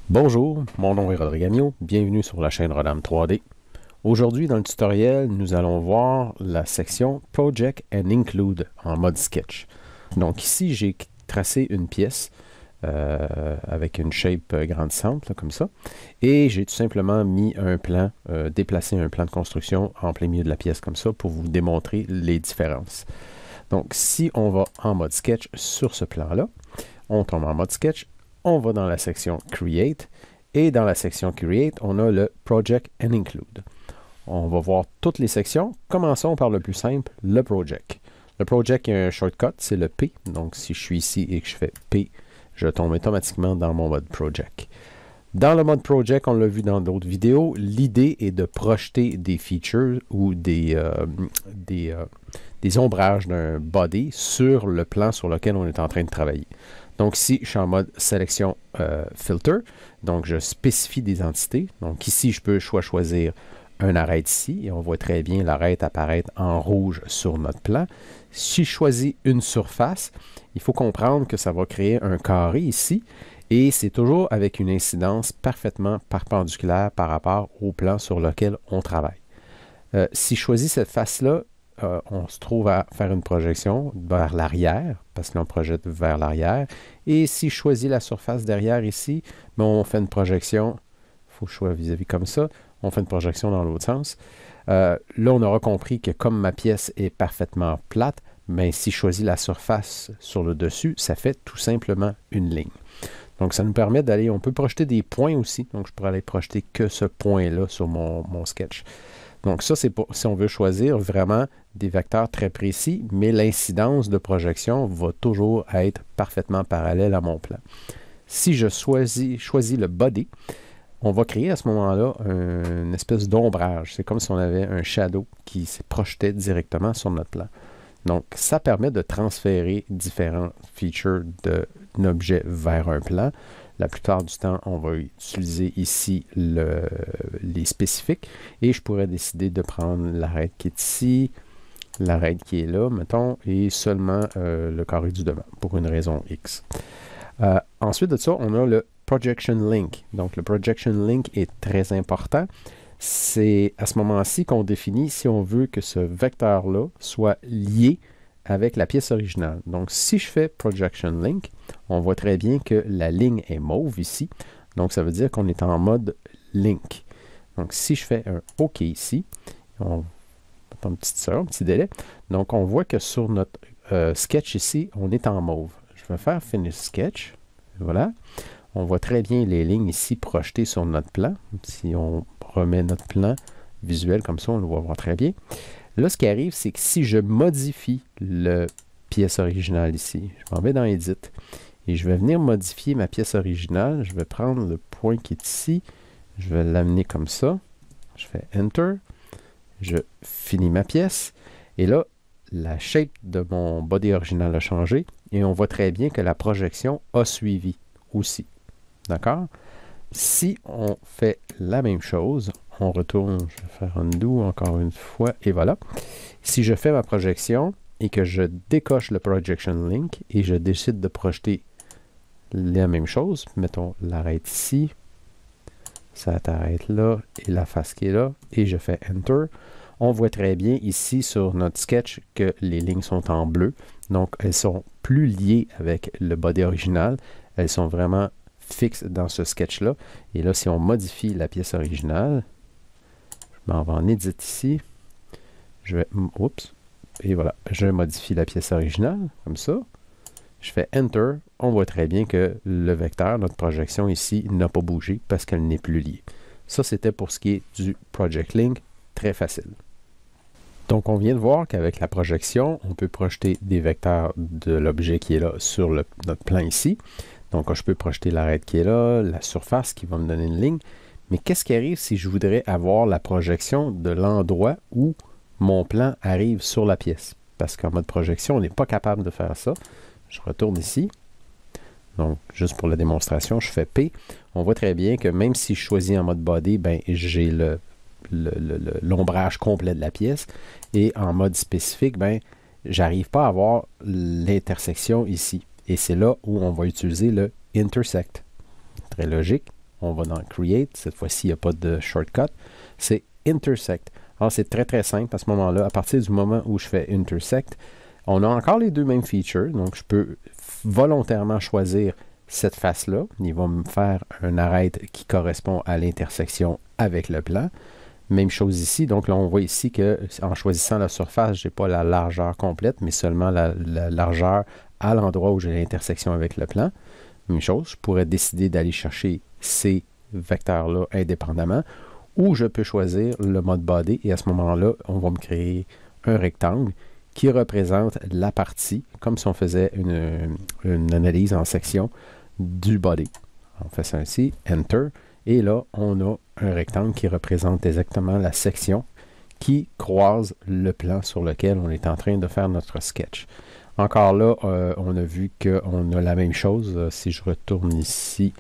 Bonjour, mon nom est Rodrigue Amiot, bienvenue sur la chaîne Rodam 3D. Aujourd'hui, dans le tutoriel, nous allons voir la section Project and Include en mode sketch. Donc ici, j'ai tracé une pièce avec une shape grandissante, là, comme ça, et j'ai tout simplement mis un plan, déplacé un plan de construction en plein milieu de la pièce comme ça pour vous démontrer les différences. Donc si on va en mode sketch sur ce plan-là, on tombe en mode sketch, on va dans la section Create, et dans la section Create, on a le Project and Include. On va voir toutes les sections. Commençons par le plus simple, le Project. Le Project, il y a un shortcut, c'est le P. Donc, si je suis ici et que je fais P, je tombe automatiquement dans mon mode Project. Dans le mode Project, on l'a vu dans d'autres vidéos, l'idée est de projeter des features ou des ombrages d'un body sur le plan sur lequel on est en train de travailler. Donc ici, je suis en mode sélection filter. Donc je spécifie des entités. Donc ici, je peux choisir un arête ici. Et on voit très bien l'arête apparaître en rouge sur notre plan. Si je choisis une surface, il faut comprendre que ça va créer un carré ici. Et c'est toujours avec une incidence parfaitement perpendiculaire par rapport au plan sur lequel on travaille. Si je choisis cette face-là, on se trouve à faire une projection vers l'arrière, parce que l'on projette vers l'arrière. Et si je choisis la surface derrière ici, ben on fait une projection, il faut que je sois vis-à-vis comme ça, on fait une projection dans l'autre sens. Là, on aura compris que comme ma pièce est parfaitement plate, ben, si je choisis la surface sur le dessus, ça fait tout simplement une ligne. Donc, ça nous permet d'aller, on peut projeter des points aussi. Donc, je pourrais aller projeter que ce point-là sur mon sketch. Donc ça, c'est pour si on veut choisir vraiment des vecteurs très précis, mais l'incidence de projection va toujours être parfaitement parallèle à mon plan. Si je choisis le body, on va créer à ce moment-là une espèce d'ombrage. C'est comme si on avait un shadow qui se projetait directement sur notre plan. Donc, ça permet de transférer différents features d'un objet vers un plan. La plupart du temps, on va utiliser ici les spécifiques et je pourrais décider de prendre l'arête qui est ici, l'arête qui est là, mettons, et seulement le carré du devant pour une raison X. Ensuite de ça, on a le Projection Link. Donc, le Projection Link est très important. C'est à ce moment-ci qu'on définit si on veut que ce vecteur-là soit lié avec la pièce originale. Donc, si je fais Projection Link, on voit très bien que la ligne est mauve ici. Donc, ça veut dire qu'on est en mode Link. Donc, si je fais un OK ici, on attend une petite seconde, un petit délai. Donc, on voit que sur notre sketch ici, on est en mauve. Je vais faire Finish Sketch. Voilà. On voit très bien les lignes ici projetées sur notre plan. Si on remet notre plan visuel comme ça, on le voit très bien. Là, ce qui arrive, c'est que si je modifie la pièce originale ici, je m'en vais dans Edit et je vais venir modifier ma pièce originale. Je vais prendre le point qui est ici, je vais l'amener comme ça. Je fais Enter, je finis ma pièce et là, la shape de mon body original a changé et on voit très bien que la projection a suivi aussi. D'accord? Si on fait la même chose, on retourne, je vais faire undo encore une fois, et voilà. Si je fais ma projection et que je décoche le Projection Link et je décide de projeter la même chose, mettons l'arête ici, ça t'arrête là, et la face qui est là, et je fais Enter, on voit très bien ici sur notre sketch que les lignes sont en bleu, donc elles sont plus liées avec le body original, elles sont vraiment fixe dans ce sketch-là. Et là, si on modifie la pièce originale, je m'en vais en Edit ici. Je vais, oups, et voilà, je modifie la pièce originale, comme ça. Je fais Enter. On voit très bien que le vecteur, notre projection ici, n'a pas bougé parce qu'elle n'est plus liée. Ça, c'était pour ce qui est du Project Link. Très facile. Donc, on vient de voir qu'avec la projection, on peut projeter des vecteurs de l'objet qui est là sur notre plan ici. Donc, je peux projeter l'arête qui est là, la surface qui va me donner une ligne. Mais qu'est-ce qui arrive si je voudrais avoir la projection de l'endroit où mon plan arrive sur la pièce? Parce qu'en mode projection, on n'est pas capable de faire ça. Je retourne ici. Donc, juste pour la démonstration, je fais P. On voit très bien que même si je choisis en mode body, ben, j'ai l'ombrage complet de la pièce. Et en mode spécifique, ben, j'arrive pas à avoir l'intersection ici. Et c'est là où on va utiliser le intersect. Très logique. on va dans Create. Cette fois-ci, il n'y a pas de shortcut. C'est Intersect. Alors, c'est très, très simple à ce moment-là. À partir du moment où je fais Intersect, on a encore les deux mêmes features. Donc, je peux volontairement choisir cette face-là. Il va me faire un arête qui correspond à l'intersection avec le plan. Même chose ici. Donc, là, on voit ici qu'en choisissant la surface, je n'ai pas la largeur complète, mais seulement la largeur à l'endroit où j'ai l'intersection avec le plan. Même chose, je pourrais décider d'aller chercher ces vecteurs-là indépendamment, ou je peux choisir le mode body et à ce moment-là, on va me créer un rectangle qui représente la partie, comme si on faisait une analyse en section du body. On fait ça ici, Enter, et là, on a un rectangle qui représente exactement la section qui croise le plan sur lequel on est en train de faire notre sketch. Encore là, on a vu qu'on a la même chose. Si je retourne ici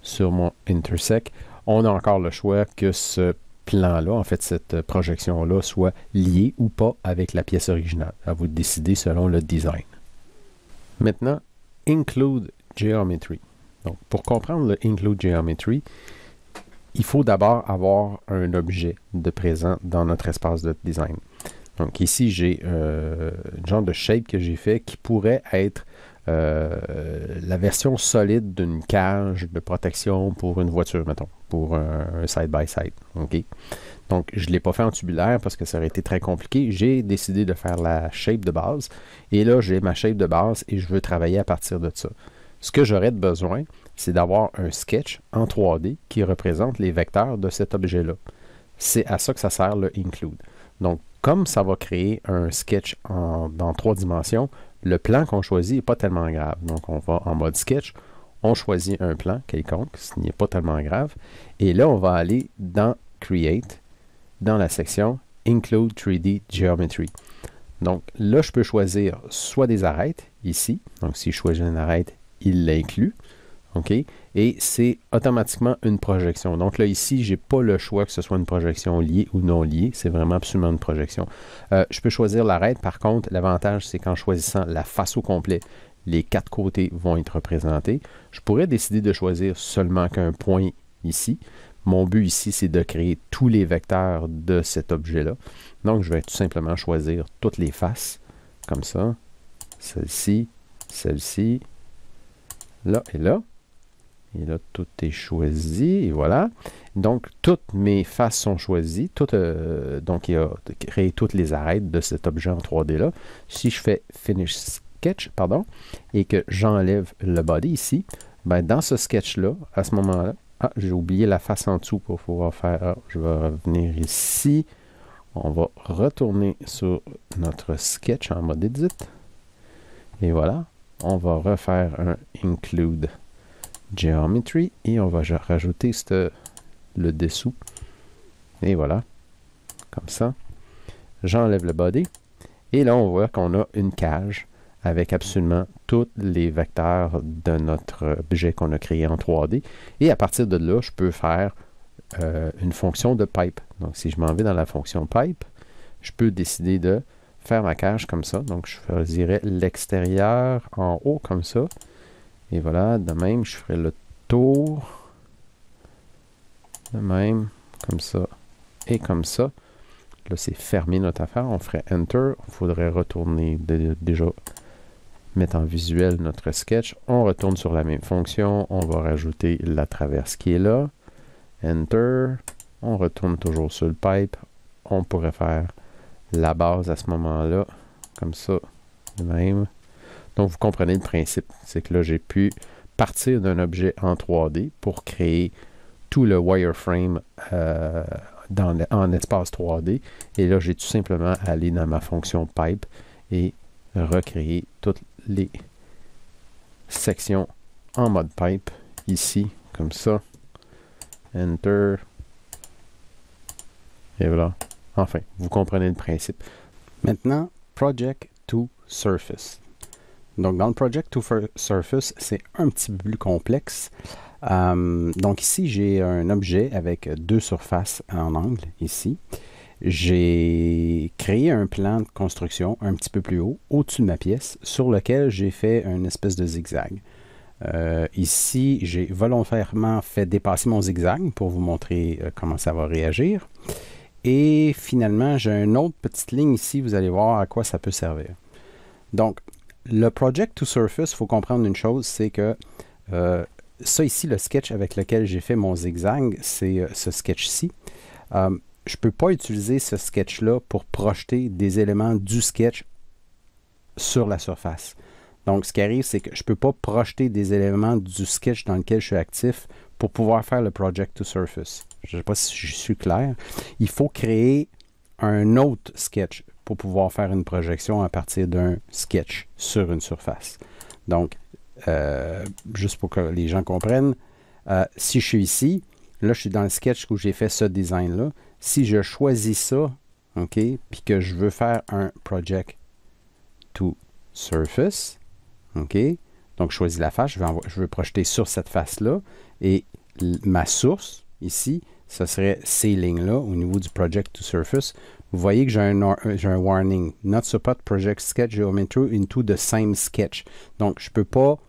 sur mon Intersect, on a encore le choix que ce plan-là, en fait, cette projection-là, soit liée ou pas avec la pièce originale. À vous de décider selon le design. Maintenant, Include Geometry. Donc, pour comprendre le Include Geometry, il faut d'abord avoir un objet de présent dans notre espace de design. Donc ici, j'ai un genre de shape que j'ai fait qui pourrait être la version solide d'une cage de protection pour une voiture, mettons, pour un side-by-side. OK? Donc, je ne l'ai pas fait en tubulaire parce que ça aurait été très compliqué. J'ai décidé de faire la shape de base. Et là, j'ai ma shape de base et je veux travailler à partir de ça. Ce que j'aurais de besoin, c'est d'avoir un sketch en 3D qui représente les vecteurs de cet objet-là. C'est à ça que ça sert le Include. Donc, comme ça va créer un sketch dans 3 dimensions, le plan qu'on choisit n'est pas tellement grave. Donc, on va en mode sketch, on choisit un plan quelconque, ce n'est pas tellement grave. Et là, on va aller dans Create, dans la section Include 3D Geometry. Donc, là, je peux choisir soit des arêtes, ici. Donc, si je choisis une arête, il l'inclut. OK? Et c'est automatiquement une projection. Donc là, ici, je n'ai pas le choix que ce soit une projection liée ou non liée. C'est vraiment absolument une projection. Je peux choisir l'arête. Par contre, l'avantage, c'est qu'en choisissant la face au complet, les 4 côtés vont être représentés. Je pourrais décider de choisir seulement qu'un point ici. Mon but ici, c'est de créer tous les vecteurs de cet objet-là. Donc, je vais tout simplement choisir toutes les faces, comme ça. Celle-ci, celle-ci, là et là. Et là, tout est choisi, et voilà. Donc, toutes mes faces sont choisies. Donc, il a créé toutes les arêtes de cet objet en 3D-là. Si je fais Finish Sketch, pardon, et que j'enlève le body ici, ben, dans ce sketch-là, à ce moment-là, j'ai oublié la face en dessous pour pouvoir faire... je vais revenir ici. On va retourner sur notre sketch en mode Edit. Et voilà. On va refaire un Include Geometry et on va rajouter le dessous. Et voilà. Comme ça. J'enlève le body. Et là, on voit qu'on a une cage avec absolument tous les vecteurs de notre objet qu'on a créé en 3D. Et à partir de là, je peux faire une fonction de pipe. Donc, si je m'en vais dans la fonction pipe, je peux décider de faire ma cage comme ça. Donc, je choisirais l'extérieur en haut comme ça. Et voilà, de même, je ferai le tour. De même, comme ça et comme ça. Là, c'est fermé notre affaire. On ferait Enter. Il faudrait retourner déjà mettre en visuel notre sketch. On retourne sur la même fonction. On va rajouter la traverse qui est là. Enter. On retourne toujours sur le pipe. On pourrait faire la base à ce moment-là. Comme ça. De même. Donc, vous comprenez le principe. C'est que là, j'ai pu partir d'un objet en 3D pour créer tout le wireframe en espace 3D. Et là, j'ai tout simplement à aller dans ma fonction pipe et recréer toutes les sections en mode pipe ici, comme ça. Enter. Et voilà. Enfin, vous comprenez le principe. Maintenant, Project to Surface. Donc, dans le Project to Surface, c'est un petit peu plus complexe. Donc ici, j'ai un objet avec 2 surfaces en angle, ici. J'ai créé un plan de construction un petit peu plus haut, au-dessus de ma pièce, sur lequel j'ai fait une espèce de zigzag. Ici, j'ai volontairement fait dépasser mon zigzag pour vous montrer comment ça va réagir. Et finalement, j'ai une autre petite ligne ici, vous allez voir à quoi ça peut servir. Donc, le Project to Surface, il faut comprendre une chose, c'est que ça ici, le sketch avec lequel j'ai fait mon zigzag, c'est ce sketch-ci. Je ne peux pas utiliser ce sketch-là pour projeter des éléments du sketch sur la surface. Donc, ce qui arrive, c'est que je ne peux pas projeter des éléments du sketch dans lequel je suis actif pour pouvoir faire le Project to Surface. Je ne sais pas si je suis clair. Il faut créer un autre sketch pour pouvoir faire une projection à partir d'un sketch sur une surface. Donc, juste pour que les gens comprennent, si je suis ici, là, je suis dans le sketch où j'ai fait ce design-là. Si je choisis ça, OK, puis que je veux faire un Project to Surface, OK, donc je choisis la face, je veux projeter sur cette face-là, et ma source, ici, ce serait ces lignes-là, au niveau du Project to Surface. Vous voyez que j'ai un warning. Not support project sketch geometry into the same sketch. Donc, je peux pas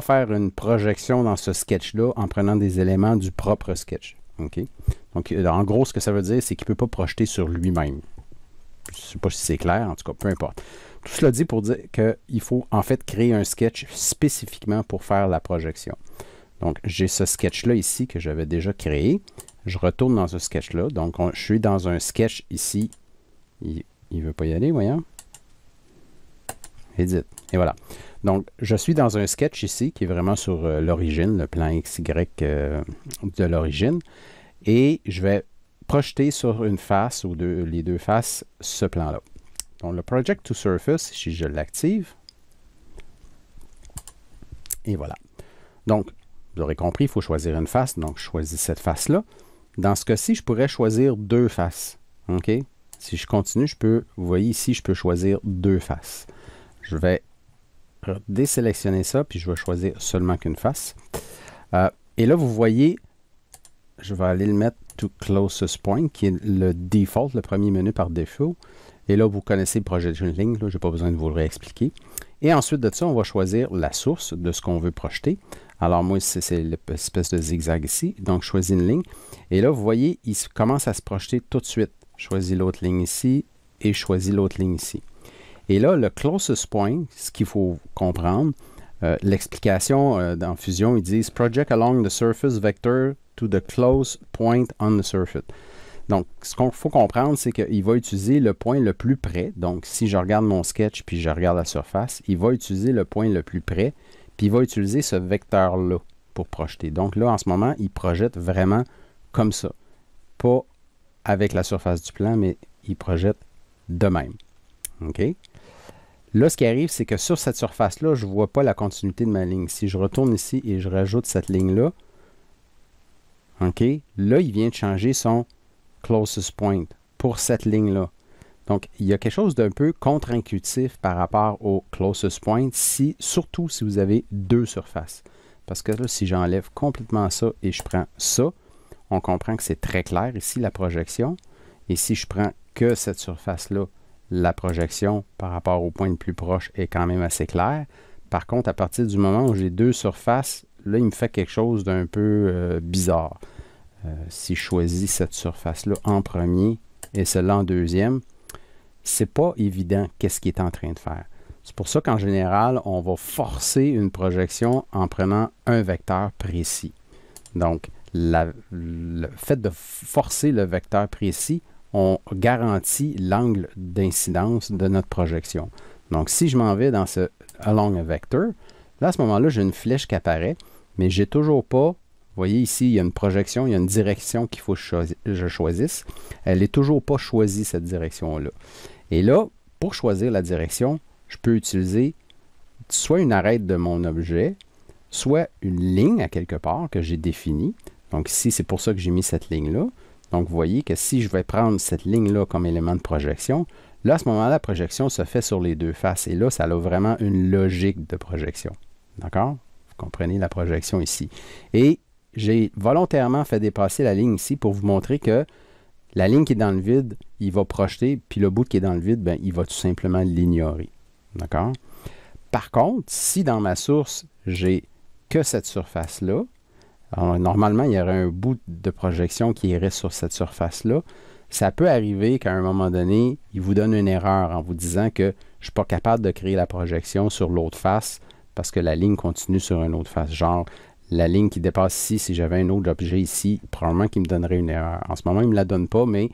faire une projection dans ce sketch-là en prenant des éléments du propre sketch. OK? Donc, en gros, ce que ça veut dire, c'est qu'il ne peut pas projeter sur lui-même. Je ne sais pas si c'est clair, en tout cas, peu importe. Tout cela dit pour dire qu'il faut en fait créer un sketch spécifiquement pour faire la projection. Donc, j'ai ce sketch-là ici que j'avais déjà créé. Je retourne dans ce sketch-là. Donc, je suis dans un sketch ici. Il ne veut pas y aller, voyons. Edit. Et voilà. Donc, je suis dans un sketch ici qui est vraiment sur l'origine, le plan XY de l'origine. Et je vais projeter sur une face ou les deux faces ce plan-là. Donc, le Project to Surface, si je l'active. Et voilà. Donc, vous aurez compris, il faut choisir une face. Donc, je choisis cette face-là. Dans ce cas-ci, je pourrais choisir deux faces. OK? Si je continue, vous voyez ici, je peux choisir deux faces. Je vais désélectionner ça, puis je vais choisir seulement qu'une face. Et là, vous voyez, je vais aller le mettre to closest point, qui est le default, le premier menu par défaut. Et là, vous connaissez le Projection Link, je n'ai pas besoin de vous le réexpliquer. Et ensuite de ça, on va choisir la source de ce qu'on veut projeter. Alors moi, c'est l'espèce de zigzag ici. Donc, je choisis une ligne. Et là, vous voyez, il commence à se projeter tout de suite. Je choisis l'autre ligne ici et je choisis l'autre ligne ici. Et là, le closest point, ce qu'il faut comprendre, l'explication dans Fusion, ils disent « Project along the surface vector to the close point on the surface ». Donc, ce qu'il faut comprendre, c'est qu'il va utiliser le point le plus près. Donc, si je regarde mon sketch puis je regarde la surface, il va utiliser le point le plus près, puis il va utiliser ce vecteur-là pour projeter. Donc là, en ce moment, il projette vraiment comme ça. Pas avec la surface du plan, mais il projette de même. OK? Là, ce qui arrive, c'est que sur cette surface-là, je ne vois pas la continuité de ma ligne. Si je retourne ici et je rajoute cette ligne-là, OK? Là, il vient de changer son closest point pour cette ligne-là. Donc, il y a quelque chose d'un peu contre-intuitif par rapport au closest point, surtout si vous avez deux surfaces. Parce que là, si j'enlève complètement ça et je prends ça, on comprend que c'est très clair ici, la projection. Et si je prends que cette surface-là, la projection par rapport au point le plus proche est quand même assez claire. Par contre, à partir du moment où j'ai deux surfaces, là, il me fait quelque chose d'un peu bizarre. Si je choisis cette surface-là en premier et celle-là en deuxième, c'est pas évident qu'est-ce qu'il est en train de faire. C'est pour ça qu'en général, on va forcer une projection en prenant un vecteur précis. Donc, le fait de forcer le vecteur précis, on garantit l'angle d'incidence de notre projection. Donc, si je m'en vais dans ce along a vector, là, à ce moment-là, j'ai une flèche qui apparaît, mais j'ai toujours pas, vous voyez ici, il y a une projection, il y a une direction qu'il faut que je choisisse. Elle n'est toujours pas choisie, cette direction-là. Et là, pour choisir la direction, je peux utiliser soit une arête de mon objet, soit une ligne à quelque part que j'ai définie. Donc ici, c'est pour ça que j'ai mis cette ligne-là. Donc, vous voyez que si je vais prendre cette ligne-là comme élément de projection, là, à ce moment-là, la projection se fait sur les deux faces. Et là, ça a vraiment une logique de projection. D'accord? Vous comprenez la projection ici. Et j'ai volontairement fait dépasser la ligne ici pour vous montrer que la ligne qui est dans le vide, il va projeter, puis le bout qui est dans le vide, ben, il va tout simplement l'ignorer. D'accord? Par contre, si dans ma source, j'ai que cette surface-là. Normalement, il y aurait un bout de projection qui irait sur cette surface-là. Ça peut arriver qu'à un moment donné, il vous donne une erreur en vous disant que je ne suis pas capable de créer la projection sur l'autre face parce que la ligne continue sur une autre face. Genre, la ligne qui dépasse ici, si j'avais un autre objet ici, probablement qu'il me donnerait une erreur. En ce moment, il ne me la donne pas, mais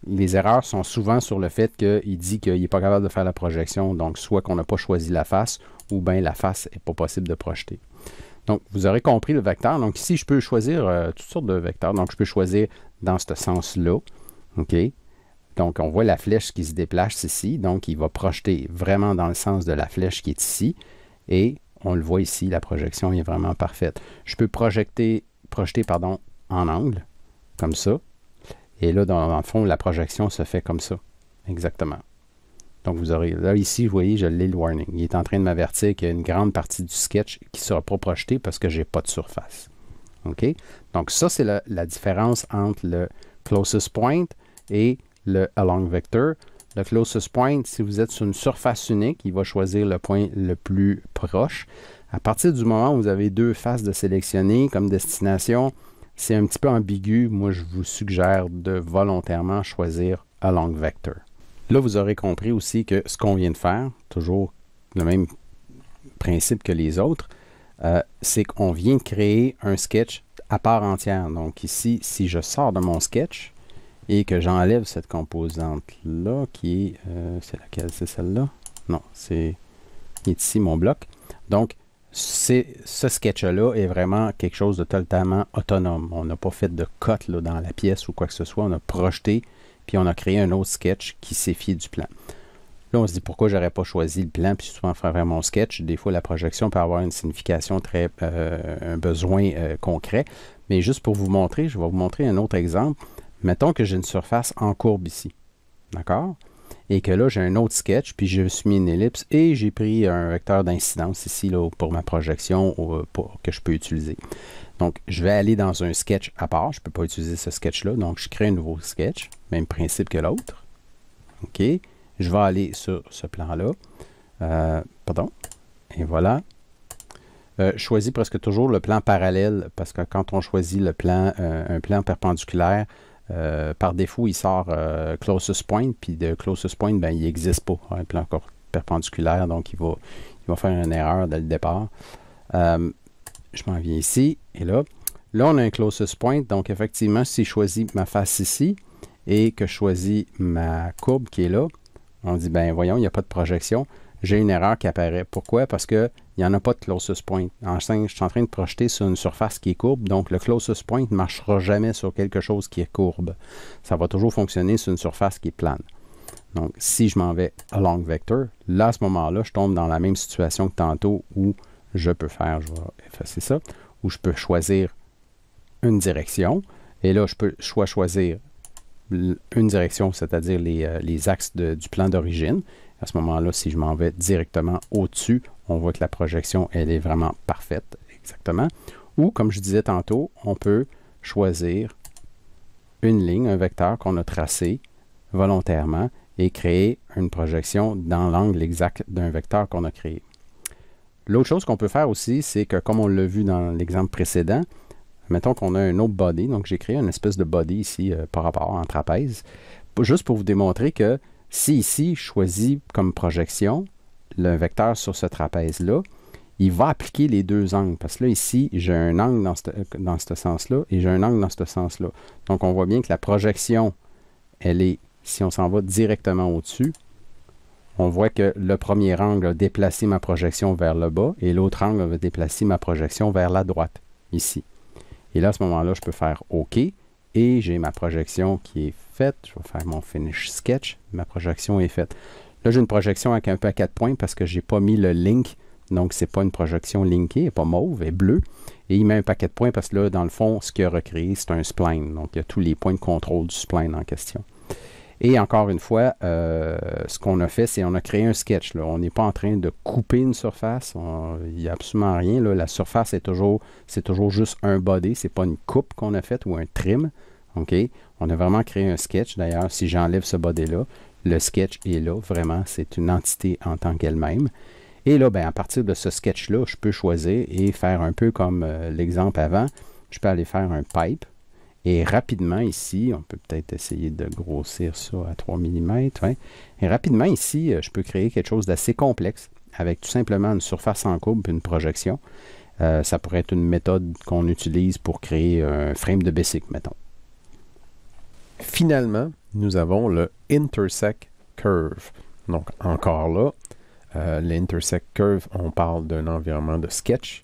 les erreurs sont souvent sur le fait qu'il dit qu'il n'est pas capable de faire la projection. Donc, soit qu'on n'a pas choisi la face ou bien la face n'est pas possible de projeter. Donc, vous aurez compris le vecteur. Donc, ici, je peux choisir toutes sortes de vecteurs. Donc, je peux choisir dans ce sens-là. OK? Donc, on voit la flèche qui se déplace ici. Donc, il va projeter vraiment dans le sens de la flèche qui est ici. Et on le voit ici, la projection est vraiment parfaite. Je peux projeter en angle, comme ça. Et là, dans le fond, la projection se fait comme ça. Exactement. Donc, vous aurez, là, ici, vous voyez, je l'ai le warning. Il est en train de m'avertir qu'il y a une grande partie du sketch qui ne sera pas projetée parce que je n'ai pas de surface. OK? Donc, ça, c'est la différence entre le closest point et le along vector. Le closest point, si vous êtes sur une surface unique, il va choisir le point le plus proche. À partir du moment où vous avez deux faces de sélectionner comme destination, c'est un petit peu ambigu. Moi, je vous suggère de volontairement choisir along vector. Là, vous aurez compris aussi que ce qu'on vient de faire, toujours le même principe que les autres, c'est qu'on vient de créer un sketch à part entière. Donc ici, si je sors de mon sketch et que j'enlève cette composante-là, qui est, c'est laquelle? C'est celle-là? Non, c'est ici mon bloc. Donc, ce sketch-là est vraiment quelque chose de totalement autonome. On n'a pas fait de cut là, dans la pièce ou quoi que ce soit. On a projeté, puis on a créé un autre sketch qui s'est fié du plan. Là, on se dit pourquoi je n'aurais pas choisi le plan, puis souvent faire mon sketch. Des fois, la projection peut avoir une signification très, un besoin concret. Mais juste pour vous montrer, je vais vous montrer un autre exemple. Mettons que j'ai une surface en courbe ici. D'accord? Et que là, j'ai un autre sketch, puis je me suis mis une ellipse et j'ai pris un vecteur d'incidence ici là, pour ma projection que je peux utiliser. Donc, je vais aller dans un sketch à part. Je ne peux pas utiliser ce sketch-là. Donc, je crée un nouveau sketch. Même principe que l'autre. OK. Je vais aller sur ce plan-là. Pardon. Et voilà. Je choisis presque toujours le plan parallèle parce que quand on choisit le plan, un plan perpendiculaire, par défaut, il sort closest point, puis de closest point, ben, il n'existe pas, un plan perpendiculaire, donc il va faire une erreur dès le départ. Je m'en viens ici, et là, on a un closest point, donc effectivement, si je choisis ma face ici, et que je choisis ma courbe qui est là, on dit, ben voyons, il n'y a pas de projection. J'ai une erreur qui apparaît. Pourquoi? Parce qu'il n'y en a pas de closest point. Je suis en train de projeter sur une surface qui est courbe, donc le closest point ne marchera jamais sur quelque chose qui est courbe. Ça va toujours fonctionner sur une surface qui est plane. Donc, si je m'en vais along vector, là, à ce moment-là, je tombe dans la même situation que tantôt où je peux faire, je vais effacer ça, où je peux choisir une direction. Et là, je peux choisir une direction, c'est-à-dire les axes du plan d'origine. À ce moment-là, si je m'en vais directement au-dessus, on voit que la projection, elle est vraiment parfaite, exactement. Ou, comme je disais tantôt, on peut choisir une ligne, un vecteur qu'on a tracé volontairement et créer une projection dans l'angle exact d'un vecteur qu'on a créé. L'autre chose qu'on peut faire aussi, c'est que, comme on l'a vu dans l'exemple précédent, mettons qu'on a un autre body, donc j'ai créé une espèce de body ici par rapport en trapèze, juste pour vous démontrer que si ici, je choisis comme projection le vecteur sur ce trapèze-là, il va appliquer les deux angles. Parce que là, ici, j'ai un angle dans ce sens-là et j'ai un angle dans ce sens-là. Donc, on voit bien que la projection, elle est, si on s'en va directement au-dessus, on voit que le premier angle a déplacé ma projection vers le bas et l'autre angle va déplacer ma projection vers la droite, ici. Et là, à ce moment-là, je peux faire OK et j'ai ma projection qui est faite. Je vais faire mon Finish Sketch. Ma projection est faite. Là, j'ai une projection avec un peu à 4 points parce que je n'ai pas mis le link. Donc, ce n'est pas une projection linkée, elle n'est pas mauve, elle est bleue. Et il met un paquet de points parce que là, dans le fond, ce qu'il a recréé, c'est un spline. Donc, il y a tous les points de contrôle du spline en question. Et encore une fois, ce qu'on a fait, c'est qu'on a créé un sketch. Là. On n'est pas en train de couper une surface. Il n'y a absolument rien. Là. La surface, c'est toujours juste un body. Ce n'est pas une coupe qu'on a faite ou un trim. Okay? On a vraiment créé un sketch. D'ailleurs, si j'enlève ce body-là, le sketch est là. Vraiment, c'est une entité en tant qu'elle-même. Et là, ben, à partir de ce sketch-là, je peux choisir et faire un peu comme l'exemple avant. Je peux aller faire un pipe. Et rapidement ici, on peut peut-être essayer de grossir ça à 3 mm. Ouais. Et rapidement ici, je peux créer quelque chose d'assez complexe avec tout simplement une surface en courbe et une projection. Ça pourrait être une méthode qu'on utilise pour créer un frame de bicycle, mettons. Finalement, nous avons le Intersect Curve. Donc, encore là, l'Intersect Curve, on parle d'un environnement de sketch.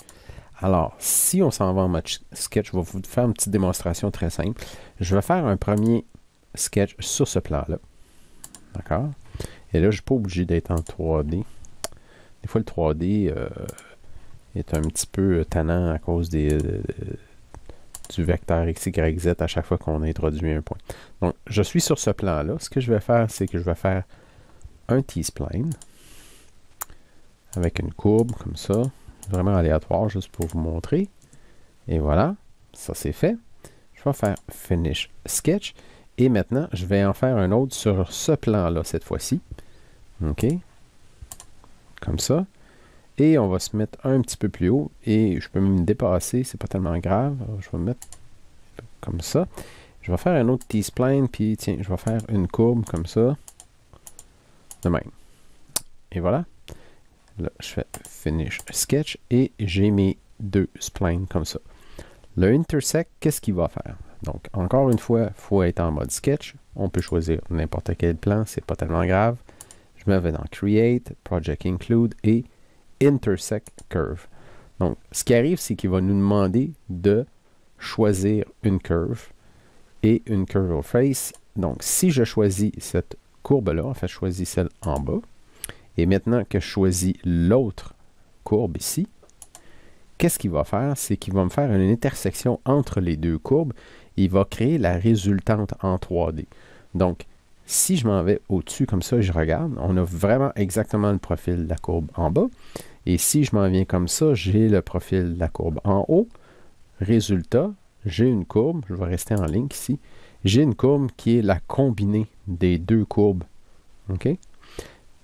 Alors, si on s'en va en mode sketch, je vais vous faire une petite démonstration très simple. Je vais faire un premier sketch sur ce plan-là. D'accord? Et là, je ne suis pas obligé d'être en 3D. Des fois, le 3D est un petit peu tannant à cause du vecteur X, Y, Z à chaque fois qu'on introduit un point. Donc, je suis sur ce plan-là. Ce que je vais faire, c'est que je vais faire un T-spline avec une courbe comme ça. Vraiment aléatoire, juste pour vous montrer. Et voilà, ça c'est fait. Je vais faire Finish Sketch. Et maintenant, je vais en faire un autre sur ce plan-là, cette fois-ci. OK. Comme ça. Et on va se mettre un petit peu plus haut. Et je peux me dépasser, c'est pas tellement grave. Alors, je vais me mettre comme ça. Je vais faire un autre T-spline, puis tiens, je vais faire une courbe comme ça. De même. Et voilà. Là, je fais Finish Sketch et j'ai mes deux splines comme ça. Le Intersect, qu'est-ce qu'il va faire? Donc, encore une fois, il faut être en mode Sketch. On peut choisir n'importe quel plan, c'est pas tellement grave. Je me vais dans Create, Project Include et Intersect Curve. Donc, ce qui arrive, c'est qu'il va nous demander de choisir une curve et une curve face. Donc, si je choisis cette courbe-là, en fait, je choisis celle en bas. Et maintenant que je choisis l'autre courbe ici, qu'est-ce qu'il va faire? C'est qu'il va me faire une intersection entre les deux courbes. Il va créer la résultante en 3D. Donc, si je m'en vais au-dessus comme ça et je regarde, on a vraiment exactement le profil de la courbe en bas. Et si je m'en viens comme ça, j'ai le profil de la courbe en haut. Résultat, j'ai une courbe, je vais rester en ligne ici, j'ai une courbe qui est la combinée des deux courbes. OK?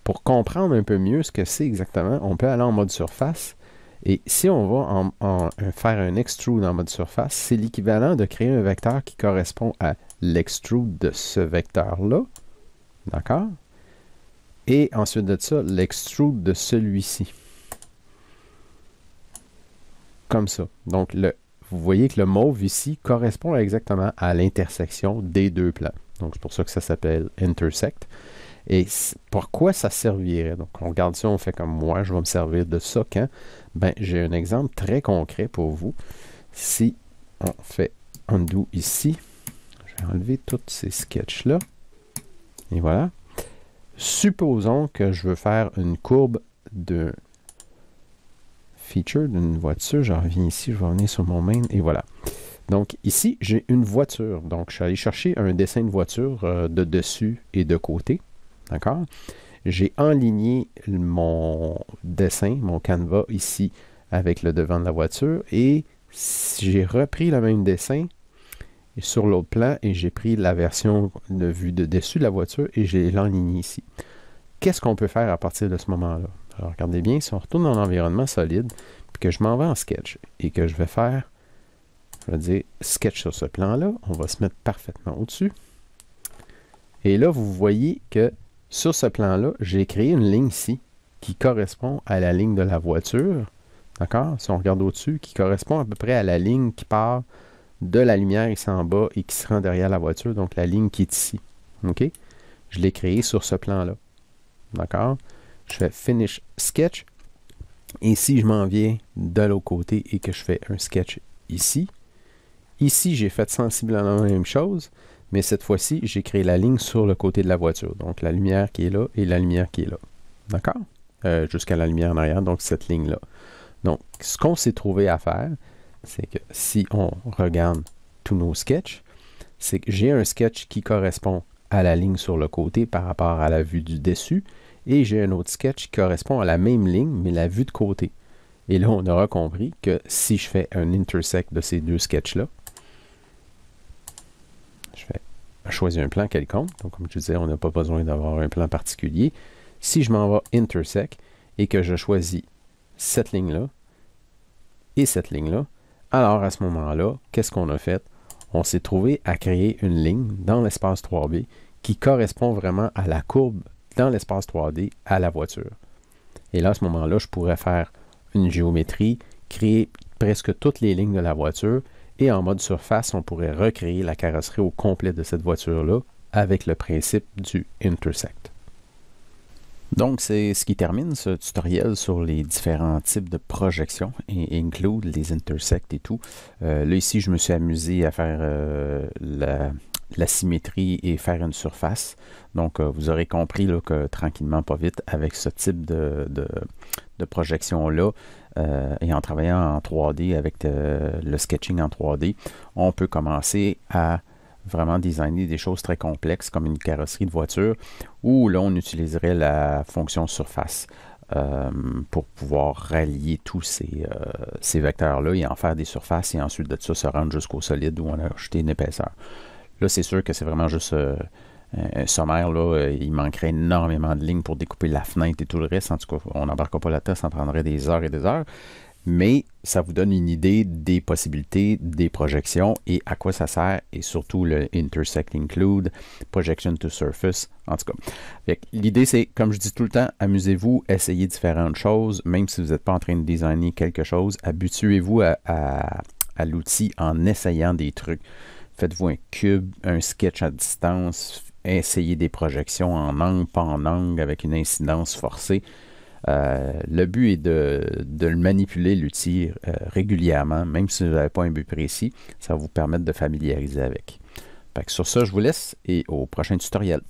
Pour comprendre un peu mieux ce que c'est exactement, on peut aller en mode surface. Et si on va faire un extrude en mode surface, c'est l'équivalent de créer un vecteur qui correspond à l'extrude de ce vecteur-là. D'accord? Et ensuite de ça, l'extrude de celui-ci. Comme ça. Donc, vous voyez que le mauve ici correspond exactement à l'intersection des deux plans. Donc, c'est pour ça que ça s'appelle Intersect. Et pourquoi ça servirait? Donc, on regarde ça, on fait comme moi, je vais me servir de ça quand? Ben, j'ai un exemple très concret pour vous. Si on fait Undo ici, je vais enlever tous ces sketchs-là. Et voilà. Supposons que je veux faire une courbe de feature d'une voiture. Je reviens ici, je vais revenir sur mon main, et voilà. Donc, ici, j'ai une voiture. Donc, je suis allé chercher un dessin de voiture de dessus et de côté. D'accord? J'ai enligné mon dessin, mon canevas ici avec le devant de la voiture et j'ai repris le même dessin sur l'autre plan et j'ai pris la version de vue de dessus de la voiture et j'ai l'enligné ici. Qu'est-ce qu'on peut faire à partir de ce moment-là? Alors, regardez bien, si on retourne dans l'environnement solide, puis que je m'en vais en sketch et que je vais faire, je vais dire sketch sur ce plan-là, on va se mettre parfaitement au-dessus. Et là, vous voyez que sur ce plan-là, j'ai créé une ligne ici qui correspond à la ligne de la voiture. D'accord? Si on regarde au-dessus, qui correspond à peu près à la ligne qui part de la lumière ici en bas et qui se rend derrière la voiture, donc la ligne qui est ici. OK? Je l'ai créé sur ce plan-là. D'accord? Je fais Finish Sketch. Et si je m'en viens de l'autre côté et que je fais un sketch ici, ici, j'ai fait sensiblement la même chose. Mais cette fois-ci, j'ai créé la ligne sur le côté de la voiture. Donc, la lumière qui est là et la lumière qui est là. D'accord? Jusqu'à la lumière en arrière, donc cette ligne-là. Donc, ce qu'on s'est trouvé à faire, c'est que si on regarde tous nos sketchs, c'est que j'ai un sketch qui correspond à la ligne sur le côté par rapport à la vue du dessus, et j'ai un autre sketch qui correspond à la même ligne, mais la vue de côté. Et là, on aura compris que si je fais un intersect de ces deux sketchs-là, je vais choisir un plan quelconque. Donc, comme je disais, on n'a pas besoin d'avoir un plan particulier. Si je m'en vais intersect, et que je choisis cette ligne-là et cette ligne-là, alors à ce moment-là, qu'est-ce qu'on a fait? On s'est trouvé à créer une ligne dans l'espace 3D qui correspond vraiment à la courbe dans l'espace 3D à la voiture. Et là, à ce moment-là, je pourrais faire une géométrie, créer presque toutes les lignes de la voiture et en mode surface, on pourrait recréer la carrosserie au complet de cette voiture-là avec le principe du intersect. Donc, c'est ce qui termine ce tutoriel sur les différents types de projections et include les intersects et tout. Là, ici, je me suis amusé à faire la symétrie et faire une surface. Donc, vous aurez compris là, que tranquillement, pas vite, avec ce type de projection-là, et en travaillant en 3D avec le sketching en 3D, on peut commencer à vraiment designer des choses très complexes comme une carrosserie de voiture où là on utiliserait la fonction surface pour pouvoir rallier tous ces vecteurs-là et en faire des surfaces et ensuite de ça se rendre jusqu'au solide où on a ajouté une épaisseur. Là c'est sûr que c'est vraiment juste un sommaire, là, il manquerait énormément de lignes pour découper la fenêtre et tout le reste. En tout cas, on n'embarquera pas là-dedans, ça prendrait des heures et des heures. Mais ça vous donne une idée des possibilités, des projections et à quoi ça sert, et surtout le intersect include, projection to surface, en tout cas. L'idée, c'est, comme je dis tout le temps, amusez-vous, essayez différentes choses, même si vous n'êtes pas en train de designer quelque chose, habituez-vous à l'outil en essayant des trucs. Faites-vous un cube, un sketch à distance, essayez des projections en angle, pas en angle, avec une incidence forcée. Le but est de le manipuler, l'outil, régulièrement, même si vous n'avez pas un but précis, ça va vous permettre de familiariser avec. Fait que sur ça, je vous laisse et au prochain tutoriel.